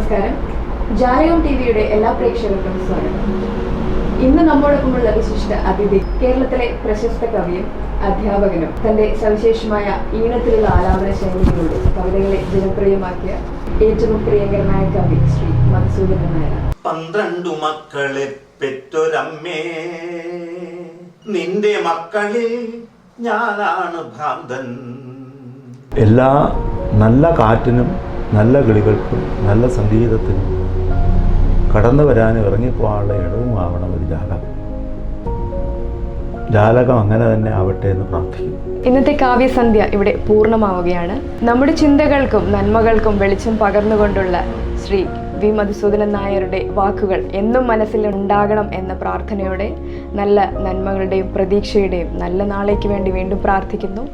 നമസ്കാരം. ജാലകം ടിവിയുടെ എല്ലാ പ്രേക്ഷകർക്കും സ്വാഗതം. ഇന്ന് നമ്മോടൊപ്പമുള്ള വിശിഷ്ട അതിഥി കേരളത്തിലെ പ്രശസ്ത കവിയും അധ്യാപകനും തന്റെ സവിശേഷമായ ഈണത്തിലുള്ള ആലാപന ശൈലിയിലൂടെ കവിതകളെ ജനപ്രിയമാക്കിയ ഏറ്റവും പ്രിയങ്കരനായ കവി ശ്രീ മധുസൂദനൻ നായർ. 12 മക്കളെ പെറ്റൊരമ്മേ, നിന്റെ മക്കളിൽ ഞാനാണ് ഭ്രാന്തൻ. എല്ലാ നല്ല കാറ്റിനും നല്ല കിളികൾക്കും നല്ല സംഗീതത്തിനും കടന്നു വരാനും ഇറങ്ങിപ്പോകാനുള്ള ഇടവുമാവണം ഒരു ജാലകം. ജാലകം അങ്ങനെ തന്നെ ആവട്ടെ എന്ന് പ്രാർത്ഥിക്കുന്നു. ഇന്നത്തെ കാവ്യസന്ധ്യ ഇവിടെ പൂർണ്ണമാവുകയാണ്. നമ്മുടെ ചിന്തകൾക്കും നന്മകൾക്കും വെളിച്ചം പകർന്നുകൊണ്ടുള്ള ശ്രീ വി മധുസൂദനൻ നായരുടെ വാക്കുകൾ എന്നും മനസ്സിൽ ഉണ്ടാകണം എന്ന പ്രാർത്ഥനയോടെ നല്ല നന്മകളുടെയും പ്രതീക്ഷയുടെയും നല്ല നാളേക്ക് വേണ്ടി വീണ്ടും പ്രാർത്ഥിക്കുന്നു.